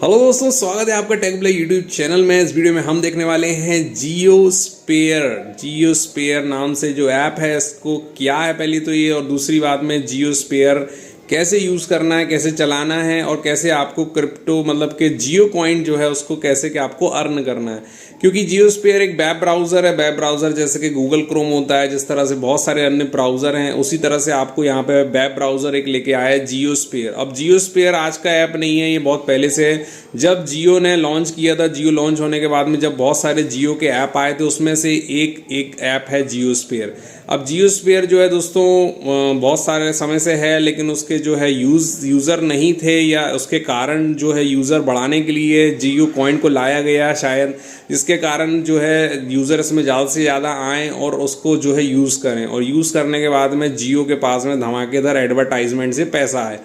Hello दोस्तों, स्वागत है आपका टेक ब्लॉग यूट्यूब चैनल में। इस वीडियो में हम देखने वाले हैं जियो स्पेयर नाम से जो ऐप है, इसको क्या है पहली तो ये, और दूसरी बात में जियो स्पेयर कैसे यूज़ करना है, कैसे चलाना है, और कैसे आपको क्रिप्टो मतलब कि जियो कॉइन जो है उसको कैसे कि आपको अर्न करना है। क्योंकि जियो स्पेयर एक वेब ब्राउज़र है। वेब ब्राउज़र जैसे कि गूगल क्रोम होता है, जिस तरह से बहुत सारे अन्य ब्राउज़र हैं, उसी तरह से आपको यहाँ पे वेब ब्राउज़र एक लेके आया है जियो स्पेयर। अब जियो स्पेयर आज का ऐप नहीं है, ये बहुत पहले से है। जब जियो ने लॉन्च किया था, जियो लॉन्च होने के बाद में जब बहुत सारे जियो के ऐप आए थे, उसमें से एक ऐप है जियो स्पेयर। अब जियो स्पेयर जो है दोस्तों बहुत सारे समय से है, लेकिन उसके जो है यूज़र नहीं थे, या उसके कारण जो है यूज़र बढ़ाने के लिए जियो कॉइन को लाया गया शायद, जिसके कारण जो है यूज़र इसमें ज़्यादा से ज़्यादा आएँ और उसको जो है यूज़ करें, और यूज़ करने के बाद में जियो के पास में धमाकेदार एडवर्टाइजमेंट से पैसा आए।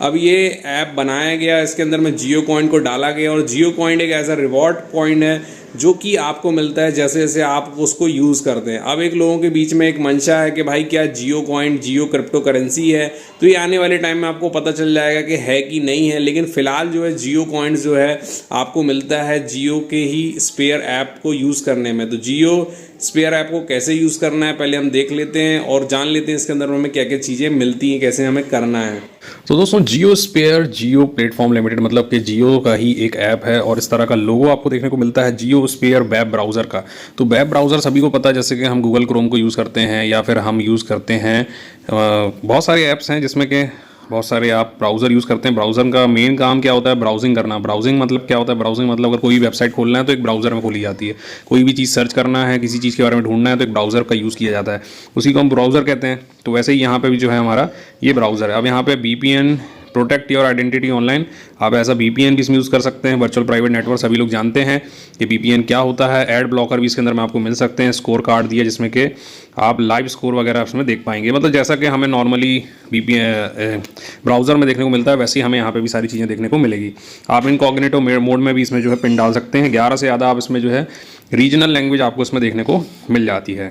अब ये ऐप बनाया गया, इसके अंदर में जियो कॉइन को डाला गया, और जियो कॉइन एक ऐसा रिवॉर्ड पॉइंट है जो कि आपको मिलता है जैसे जैसे आप उसको यूज़ करते हैं। अब एक लोगों के बीच में एक मंशा है कि भाई क्या जियो कॉइन जियो क्रिप्टो करेंसी है, तो ये आने वाले टाइम में आपको पता चल जाएगा कि है कि नहीं है। लेकिन फ़िलहाल जो है जियो कॉइन्स जो है आपको मिलता है जियो के ही स्पेयर ऐप को यूज़ करने में। तो जियो स्पेयर ऐप को कैसे यूज़ करना है पहले हम देख लेते हैं और जान लेते हैं इसके अंदर हमें क्या क्या चीज़ें मिलती हैं, कैसे हमें करना है। तो दोस्तों जियो स्पेयर जियो प्लेटफॉर्म लिमिटेड मतलब कि जियो का ही एक ऐप है, और इस तरह का लोगो आपको देखने को मिलता है जियो स्पेयर वेब ब्राउज़र का। तो वेब ब्राउज़र सभी को पता है, जैसे कि हम गूगल क्रोम को यूज़ करते हैं, या फिर हम यूज़ करते हैं बहुत सारे ऐप्स हैं जिसमें कि बहुत सारे आप ब्राउज़र यूज़ करते हैं। ब्राउज़र का मेन काम क्या होता है? ब्राउजिंग करना। ब्राउजिंग मतलब क्या होता है? ब्राउजिंग मतलब अगर कोई भी वेबसाइट खोलना है तो एक ब्राउज़र में खोली जाती है। कोई भी चीज़ सर्च करना है, किसी चीज़ के बारे में ढूंढना है, तो एक ब्राउज़र का यूज़ किया जाता है, उसी को हम ब्राउज़र कहते हैं। तो वैसे ही यहाँ पे भी जो है हमारा ये ब्राउज़र है। अब यहाँ पे VPN protect your identity online, आप ऐसा VPN भी इसमें यूज़ कर सकते हैं। वर्चुअल प्राइवेट नेटवर्क सभी लोग जानते हैं कि VPN क्या होता है। एड ब्लॉकर भी इसके अंदर में आपको मिल सकते हैं। स्कोर कार्ड दिया जिसमें कि आप लाइव स्कोर वगैरह उसमें देख पाएंगे। मतलब जैसा कि हमें नॉर्मली ब्राउज़र में देखने को मिलता है, वैसे ही हमें यहाँ पे भी सारी चीज़ें देखने को मिलेगी। आप इनकॉग्निटो मोड में भी इसमें जो है पिन डाल सकते हैं। 11 से ज़्यादा आप इसमें जो है रीजनल लैंग्वेज आपको इसमें देखने को मिल जाती है।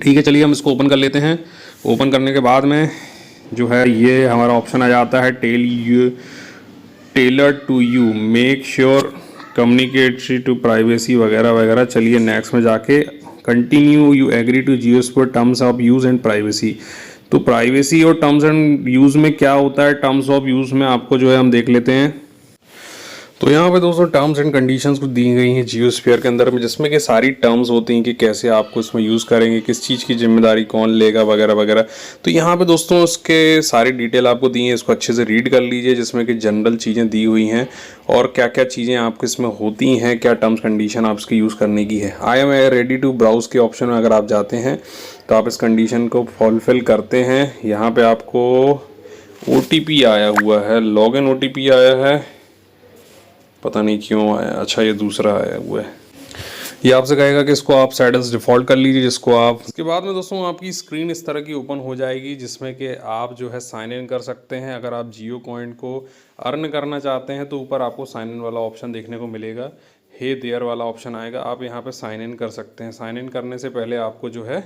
ठीक है, चलिए हम इसको ओपन कर लेते हैं। ओपन करने के बाद में जो है ये हमारा ऑप्शन आ जाता है tailor to you, make sure communicatory to privacy वगैरह वगैरह। चलिए नेक्स्ट में जाके continue you agree to Jio spare terms of use and privacy. तो प्राइवेसी और टर्म्स एंड यूज़ में क्या होता है? टर्म्स ऑफ यूज़ में आपको जो है हम देख लेते हैं। तो यहाँ पे दोस्तों टर्म्स एंड कंडीशंस कुछ दी गई हैं जियो स्पेयर के अंदर में, जिसमें कि सारी टर्म्स होती हैं कि कैसे आपको इसमें यूज़ करेंगे, किस चीज़ की जिम्मेदारी कौन लेगा वगैरह वगैरह। तो यहाँ पे दोस्तों उसके सारी डिटेल आपको दी हैं, इसको अच्छे से रीड कर लीजिए, जिसमें कि जनरल चीज़ें दी हुई हैं और क्या क्या चीज़ें आपको इसमें होती हैं, क्या टर्म्स कंडीशन आप इसकी यूज़ करने की है। I am ready to browse के ऑप्शन में अगर आप जाते हैं तो आप इस कंडीशन को फुलफिल करते हैं। यहाँ पर आपको OTP आया हुआ है, लॉगिन OTP आया है, पता नहीं क्यों आया। अच्छा ये दूसरा आया हुआ है। ये आपसे कहेगा कि इसको आप सेटल्स डिफ़ॉल्ट कर लीजिए, जिसको आप इसके बाद में दोस्तों आपकी स्क्रीन इस तरह की ओपन हो जाएगी, जिसमें कि आप जो है साइन इन कर सकते हैं। अगर आप जियो कॉइन को अर्न करना चाहते हैं तो ऊपर आपको साइन इन वाला ऑप्शन देखने को मिलेगा, हे देयर वाला ऑप्शन आएगा, आप यहाँ पे साइन इन कर सकते हैं। साइन इन करने से पहले आपको जो है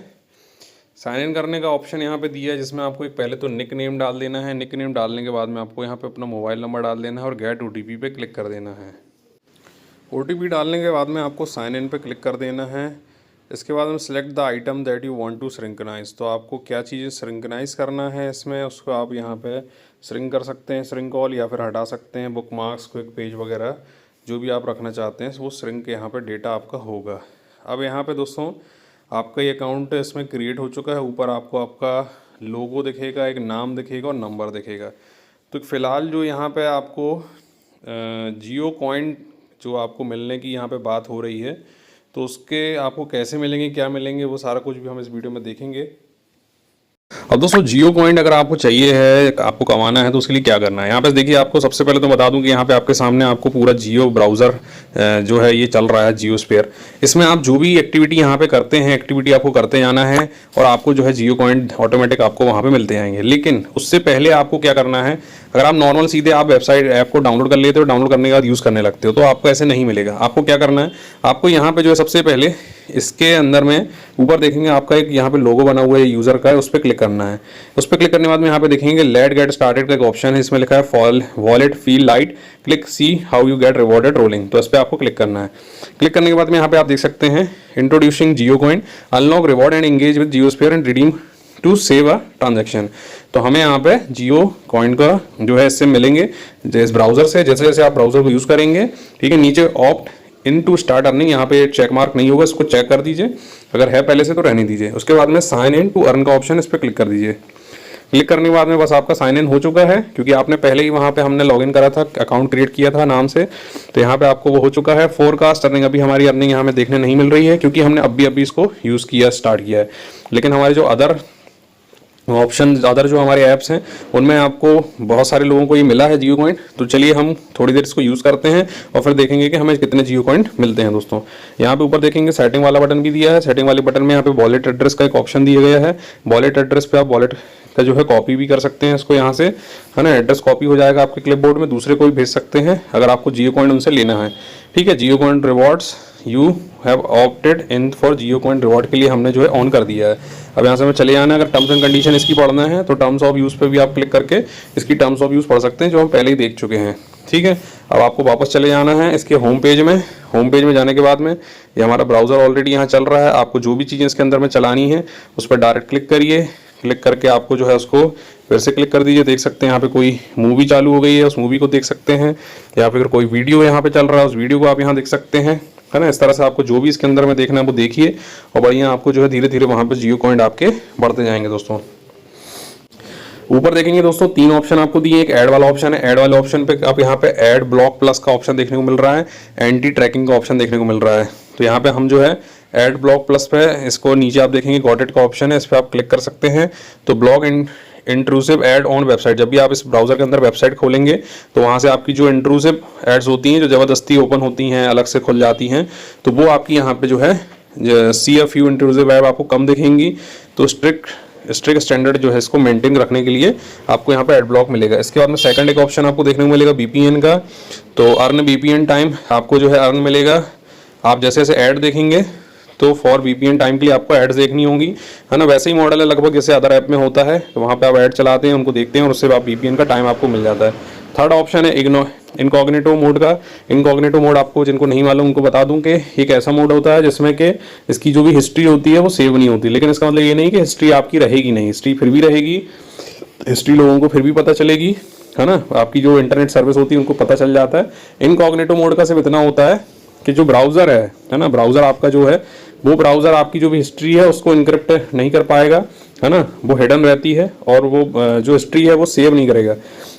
साइन इन करने का ऑप्शन यहाँ पे दिया है, जिसमें आपको एक पहले तो निक नेम डाल देना है। निक नेम डालने के बाद में आपको यहाँ पे अपना मोबाइल नंबर डाल देना है और गेट OTP पे क्लिक कर देना है। OTP डालने के बाद में आपको साइन इन पे क्लिक कर देना है। इसके बाद में select the item that you want to synchronise. तो आपको क्या चीज़ें श्रिंकनाइज करना है इसमें, उसको आप यहाँ पे श्रिंक कर सकते हैं, श्रिंक ऑल, या फिर हटा सकते हैं। बुक मार्क्स, क्विक पेज वगैरह जो भी आप रखना चाहते हैं वो श्रिंक यहाँ पर डेटा आपका होगा। अब यहाँ पर दोस्तों आपका ये अकाउंट इसमें क्रिएट हो चुका है। ऊपर आपको आपका लोगो दिखेगा, एक नाम दिखेगा और नंबर दिखेगा। तो फ़िलहाल जो यहाँ पे आपको जियो कॉइन जो आपको मिलने की यहाँ पे बात हो रही है, तो उसके आपको कैसे मिलेंगे, क्या मिलेंगे, वो सारा कुछ भी हम इस वीडियो में देखेंगे। अब दोस्तों जियो कॉइन अगर आपको चाहिए है, आपको कमाना है, तो उसके लिए क्या करना है। यहाँ पे देखिए, आपको सबसे पहले तो बता दूं कि यहाँ पे आपके सामने आपको पूरा जियो ब्राउज़र जो है ये चल रहा है जियो स्पेयर। इसमें आप जो भी एक्टिविटी यहाँ पे करते हैं, एक्टिविटी आपको करते जाना है और आपको जो है जियो कॉइन ऑटोमेटिक आपको वहाँ पे मिलते जाएंगे। लेकिन उससे पहले आपको क्या करना है, अगर आप नॉर्मल सीधे आप वेबसाइट ऐप को डाउनलोड कर लेते हो, डाउनलोड करने के बाद यूज़ करने लगते हो, तो आपको ऐसे नहीं मिलेगा। आपको क्या करना है, आपको यहाँ पर जो है सबसे पहले इसके अंदर में ऊपर देखेंगे आपका एक यहाँ पे लोगो बना हुआ है यूज़र का है, उस पर क्लिक करना है। उस पर क्लिक करने के बाद में यहाँ पे देखेंगे लेट गेट स्टार्टेड का एक ऑप्शन है, इसमें लिखा है wallet feel light click see how you get rewarded rolling, तो इस पर आपको क्लिक करना है। क्लिक करने के बाद में यहाँ पे आप देख सकते हैं introducing Jio coin unlock reward and engage with JioSphere and redeem to save a transaction. तो हमें यहाँ पे जियो कॉइन का जो है इससे मिलेंगे इस ब्राउजर से, जैसे जैसे आप ब्राउजर को यूज़ करेंगे, ठीक है। नीचे opt in to start earning, यहाँ पे चेक मार्क नहीं होगा, इसको चेक कर दीजिए, अगर है पहले से तो रहने दीजिए। उसके बाद में साइन इन टू अर्न का ऑप्शन, इस पर क्लिक कर दीजिए। क्लिक करने के बाद में बस आपका साइन इन हो चुका है, क्योंकि आपने पहले ही वहाँ पे हमने लॉगिन करा था, अकाउंट क्रिएट किया था नाम से, तो यहाँ पे आपको वो हो चुका है। फोरकास्ट अर्निंग, अभी हमारी अर्निंग यहाँ में देखने नहीं मिल रही है, क्योंकि हमने अभी इसको यूज़ किया, स्टार्ट किया है। लेकिन हमारे जो अदर ऑप्शन, अदर जो हमारे ऐप्स हैं उनमें आपको बहुत सारे लोगों को ये मिला है जियो कॉइन। तो चलिए हम थोड़ी देर इसको यूज़ करते हैं और फिर देखेंगे कि हमें कितने जियो कॉइन मिलते हैं दोस्तों। यहाँ पे ऊपर देखेंगे सेटिंग वाला बटन भी दिया है। सेटिंग वाले बटन में यहाँ पे वॉलेट एड्रेस का एक ऑप्शन दिया गया है। वॉलेट एड्रेस पे आप वॉलेट का जो है कॉपी भी कर सकते हैं इसको यहाँ से, है ना। एड्रेस कॉपी हो जाएगा आपके क्लिपबोर्ड में, दूसरे को भी भेज सकते हैं अगर आपको जियो कॉइन उनसे लेना है, ठीक है। Jio coin rewards you have opted in for Jio coin reward के लिए हमने जो है ऑन कर दिया है। अब यहाँ से हमें चले जाना है, अगर टर्म्स एंड कंडीशन इसकी पढ़ना है तो टर्म्स ऑफ यूज़ पे भी आप क्लिक करके इसकी टर्म्स ऑफ यूज़ पढ़ सकते हैं, जो हम पहले ही देख चुके हैं, ठीक है। अब आपको वापस चले जाना है इसके होम पेज में। होम पेज में जाने के बाद में ये हमारा ब्राउज़र ऑलरेडी यहाँ चल रहा है। आपको जो भी चीज़ें इसके अंदर में चलानी है उस पर डायरेक्ट क्लिक करिए। क्लिक करके आपको जो है उसको फिर से क्लिक कर दीजिए। देख सकते हैं यहाँ पे कोई मूवी चालू हो गई है, उस मूवी को देख सकते हैं, या फिर कोई वीडियो यहाँ पे चल रहा है उस वीडियो को आप यहाँ देख सकते हैं, है ना। इस तरह से आपको जो भी इसके अंदर में देखना है वो देखिए, और बढ़िया आपको जो है धीरे धीरे वहाँ पे जियो कॉइन आपके बढ़ते जाएंगे दोस्तों। ऊपर देखेंगे दोस्तों 3 ऑप्शन आपको दिए। एक ऐड वाला ऑप्शन है, ऐड वाले ऑप्शन पे आप यहाँ पे ऐड ब्लॉक प्लस का ऑप्शन देखने को मिल रहा है, एंटी ट्रैकिंग का ऑप्शन देखने को मिल रहा है। तो यहाँ पे हम जो है ऐड ब्लॉक प्लस पे, इसको नीचे आप देखेंगे गॉट इट का ऑप्शन है, इस पर आप क्लिक कर सकते हैं। तो block intrusive ad on website, जब भी आप इस ब्राउजर के अंदर वेबसाइट खोलेंगे तो वहाँ से आपकी जो इंट्रूसिव एड्स होती हैं, जो ज़बरदस्ती ओपन होती हैं, अलग से खुल जाती हैं, तो वो आपकी यहाँ पे जो है C F U intrusive ad आपको कम दिखेंगी। तो स्ट्रिक्ट स्टैंडर्ड जो है इसको मेंटेन रखने के लिए आपको यहाँ पे एड ब्लॉक मिलेगा। इसके बाद में सेकंड एक ऑप्शन आपको देखने को मिलेगा बीपीएन का। तो अर्न बीपीएन टाइम आपको जो है अर्न मिलेगा। आप जैसे जैसे ऐड देखेंगे तो फॉर वीपीएन टाइम के लिए आपको एड्स देखनी होंगी, है ना। वैसे ही मॉडल है लगभग जैसे अदर ऐप में होता है, तो वहाँ पे आप ऐड चलाते हैं, उनको देखते हैं और उससे आप वीपीएन का टाइम आपको मिल जाता है। थर्ड ऑप्शन है इनकॉग्निटो मोड का। इनकॉग्निटो मोड आपको जिनको नहीं मालूम उनको बता दूं कि एक ऐसा मोड होता है जिसमें कि इसकी जो भी हिस्ट्री होती है वो सेव नहीं होती। लेकिन इसका मतलब ये नहीं कि हिस्ट्री आपकी रहेगी नहीं, हिस्ट्री फिर भी रहेगी, हिस्ट्री लोगों को फिर भी पता चलेगी, है ना। आपकी जो इंटरनेट सर्विस होती है उनको पता चल जाता है। इनकॉग्निटो मोड का सिर्फ इतना होता है कि जो ब्राउज़र है ना, ब्राउज़र आपका जो है वो ब्राउज़र आपकी जो भी हिस्ट्री है उसको इनक्रिप्ट नहीं कर पाएगा, है ना। वो हिडन रहती है और वो जो हिस्ट्री है वो सेव नहीं करेगा,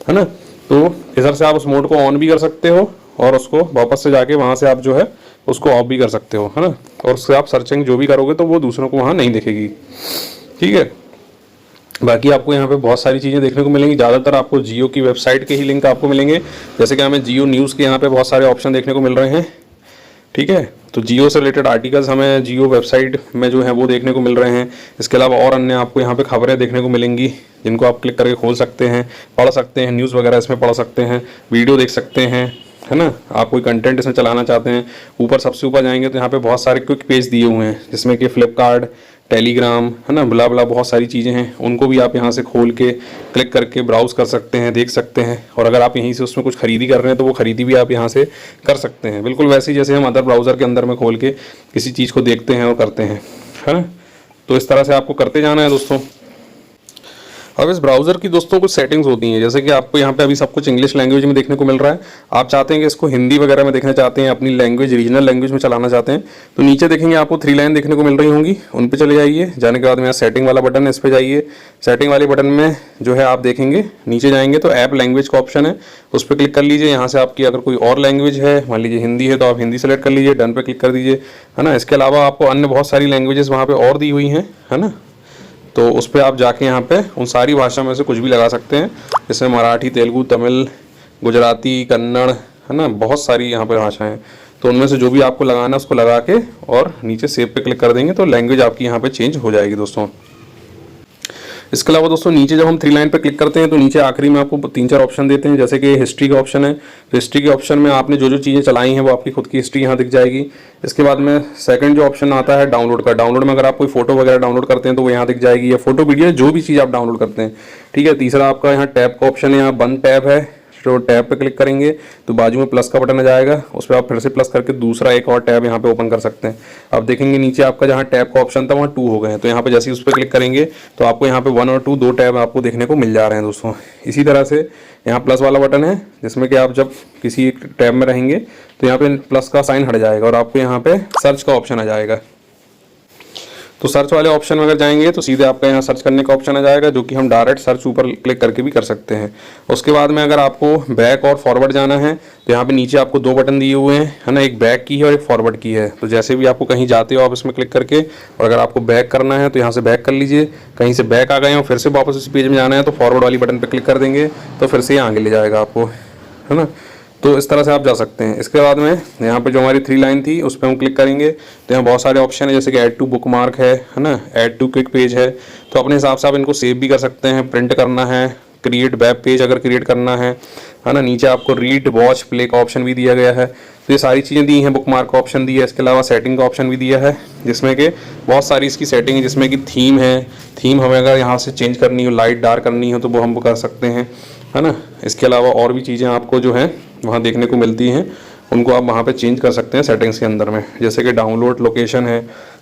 है ना। तो इधर से आप उस मोड को ऑन भी कर सकते हो और उसको वापस से जाके वहाँ से आप जो है उसको ऑफ भी कर सकते हो, है ना। और उससे आप सर्चिंग जो भी करोगे तो वो दूसरों को वहाँ नहीं दिखेगी, ठीक है। बाकी आपको यहाँ पे बहुत सारी चीज़ें देखने को मिलेंगी। ज़्यादातर आपको जियो की वेबसाइट के ही लिंक आपको मिलेंगे, जैसे कि हमें जियो न्यूज़ के यहाँ पे बहुत सारे ऑप्शन देखने को मिल रहे हैं, ठीक है। तो जियो से रिलेटेड आर्टिकल्स हमें जियो वेबसाइट में जो है वो देखने को मिल रहे हैं। इसके अलावा और अन्य आपको यहाँ पे खबरें देखने को मिलेंगी जिनको आप क्लिक करके खोल सकते हैं, पढ़ सकते हैं, न्यूज़ वगैरह इसमें पढ़ सकते हैं, वीडियो देख सकते हैं, है ना। आप कोई कंटेंट इसमें चलाना चाहते हैं, ऊपर सबसे ऊपर जाएंगे तो यहाँ पे बहुत सारे क्विक पेज दिए हुए हैं, जिसमें कि फ्लिपकार्ट, टेलीग्राम, है ना, बुला बुला बहुत सारी चीज़ें हैं। उनको भी आप यहाँ से खोल के क्लिक करके ब्राउज़ कर सकते हैं, देख सकते हैं। और अगर आप यहीं से उसमें कुछ खरीदी कर रहे हैं तो वो खरीदी भी आप यहाँ से कर सकते हैं, बिल्कुल वैसे ही जैसे हम अदर ब्राउज़र के अंदर में खोल के किसी चीज़ को देखते हैं और करते हैं, है ना। तो इस तरह से आपको करते जाना है दोस्तों। अब इस ब्राउज़र की दोस्तों कुछ सेटिंग्स होती हैं, जैसे कि आपको यहाँ पे अभी सब कुछ इंग्लिश लैंग्वेज में देखने को मिल रहा है। आप चाहते हैं कि इसको हिंदी वगैरह में देखना चाहते हैं, अपनी लैंग्वेज रीजनल लैंग्वेज में चलाना चाहते हैं, तो नीचे देखेंगे आपको 3 लाइन देखने को मिल रही होंगी, उन पे चले जाइए। जाने के बाद में यहाँ सेटिंग वाला बटन है, इस पर जाइए। सेटिंग वाले बटन में जो है आप देखेंगे नीचे जाएंगे तो ऐप लैंग्वेज का ऑप्शन है, उस पर क्लिक कर लीजिए। यहाँ से आपकी अगर कोई और लैंग्वेज है, मान लीजिए हिंदी है, तो आप हिंदी सेलेक्ट कर लीजिए, डन पे क्लिक कर दीजिए, है ना। इसके अलावा आपको अन्य बहुत सारी लैंग्वेजेस वहाँ पर और दी हुई हैं, है ना। तो उस पर आप जाके यहाँ पे उन सारी भाषा में से कुछ भी लगा सकते हैं, जैसे मराठी, तेलुगु, तमिल, गुजराती, कन्नड़, है ना, बहुत सारी यहाँ पे भाषाएं। तो उनमें से जो भी आपको लगाना है उसको लगा के और नीचे सेव पे क्लिक कर देंगे तो लैंग्वेज आपकी यहाँ पे चेंज हो जाएगी दोस्तों। इसके अलावा दोस्तों नीचे जब हम 3 लाइन पर क्लिक करते हैं तो नीचे आखिरी में आपको 3-4 ऑप्शन देते हैं, जैसे कि हिस्ट्री का ऑप्शन है। तो हिस्ट्री के ऑप्शन में आपने जो जो चीज़ें चलाई हैं वो आपकी खुद की हिस्ट्री यहाँ दिख जाएगी। इसके बाद में सेकंड जो ऑप्शन आता है डाउनलोड का, डाउनलोड में अगर आप कोई फोटो वगैरह डाउनलोड करते हैं तो वो यहाँ दिख जाएगी, या फोटो वीडियो जो भी चीज़ आप डाउनलोड करते हैं, ठीक है। तीसरा आपका यहाँ टैब का ऑप्शन है, यहाँ बंद टैब है, तो टैब पे क्लिक करेंगे तो बाजू में प्लस का बटन आ जाएगा, उस पर आप फिर से प्लस करके दूसरा एक और टैब यहाँ पे ओपन कर सकते हैं। आप देखेंगे नीचे आपका जहाँ टैब का ऑप्शन था वहाँ 2 हो गए हैं, तो यहाँ पे जैसे ही उस पर क्लिक करेंगे तो आपको यहाँ पे 1 और 2 दो टैब आपको देखने को मिल जा रहे हैं दोस्तों। इसी तरह से यहाँ प्लस वाला बटन है, जिसमें कि आप जब किसी एक टैब में रहेंगे तो यहाँ पे प्लस का साइन हट जाएगा और आपको यहाँ पे सर्च का ऑप्शन आ जाएगा। तो सर्च वाले ऑप्शन में अगर जाएंगे तो सीधे आपका यहाँ सर्च करने का ऑप्शन आ जाएगा, जो कि हम डायरेक्ट सर्च ऊपर क्लिक करके भी कर सकते हैं। उसके बाद में अगर आपको बैक और फॉरवर्ड जाना है तो यहाँ पे नीचे आपको 2 बटन दिए हुए हैं, है ना, एक बैक की है और एक फॉरवर्ड की है। तो जैसे भी आपको कहीं जाते हो आप इसमें क्लिक करके, और अगर आपको बैक करना है तो यहाँ से बैक कर लीजिए। कहीं से बैक आ गए हो फिर से वापस उस पेज में जाना है तो फॉरवर्ड वाली बटन पर क्लिक कर देंगे तो फिर से आगे ले जाएगा आपको, है ना। तो इस तरह से आप जा सकते हैं। इसके बाद में यहाँ पे जो हमारी 3 लाइन थी उस पर हम क्लिक करेंगे तो यहाँ बहुत सारे ऑप्शन है, जैसे कि ऐड टू बुकमार्क है ना, ऐड टू क्विक पेज है। तो अपने हिसाब से आप इनको सेव भी कर सकते हैं, प्रिंट करना है, क्रिएट वेब पेज अगर क्रिएट करना है ना। नीचे आपको रीड वॉच प्ले का ऑप्शन भी दिया गया है। तो ये सारी चीज़ें दी हैं, बुकमार्क का ऑप्शन दिया है, इसके अलावा सेटिंग का ऑप्शन भी दिया है, जिसमें कि बहुत सारी इसकी सेटिंग है, जिसमें कि थीम है। थीम हमें अगर यहाँ से चेंज करनी हो, लाइट डार्क करनी हो तो वो हम कर सकते हैं, है ना। इसके अलावा और भी चीज़ें आपको जो है वहाँ देखने को मिलती हैं, उनको आप वहाँ पे चेंज कर सकते हैं सेटिंग्स के अंदर में, जैसे कि डाउनलोड लोकेशन है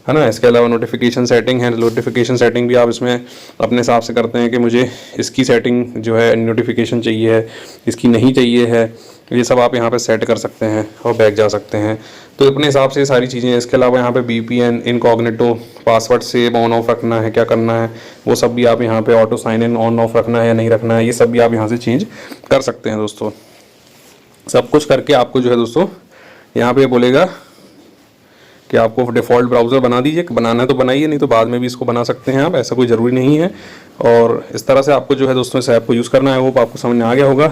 ना। इसके अलावा नोटिफिकेशन सेटिंग है, नोटिफिकेशन सेटिंग भी आप इसमें अपने हिसाब से करते हैं कि मुझे इसकी सेटिंग जो है नोटिफिकेशन चाहिए है, इसकी नहीं चाहिए है, ये सब आप यहाँ पे सेट कर सकते हैं और बैक जा सकते हैं। तो अपने हिसाब से सारी चीज़ें हैं। इसके अलावा यहाँ पे VPN, incognito, password save on off रखना है, क्या करना है वो सब भी आप यहाँ पे, auto sign in on off रखना है या नहीं रखना है, ये सब भी आप यहाँ से चेंज कर सकते हैं दोस्तों। सब कुछ करके आपको जो है दोस्तों यहाँ पे बोलेगा कि आपको डिफ़ॉल्ट ब्राउज़र बना दीजिए, बनाना है तो बनाइए, नहीं तो बाद में भी इसको बना सकते हैं आप, ऐसा कोई ज़रूरी नहीं है। और इस तरह से आपको जो है दोस्तों इस ऐप को यूज़ करना है। वो आपको समझ में आ गया होगा।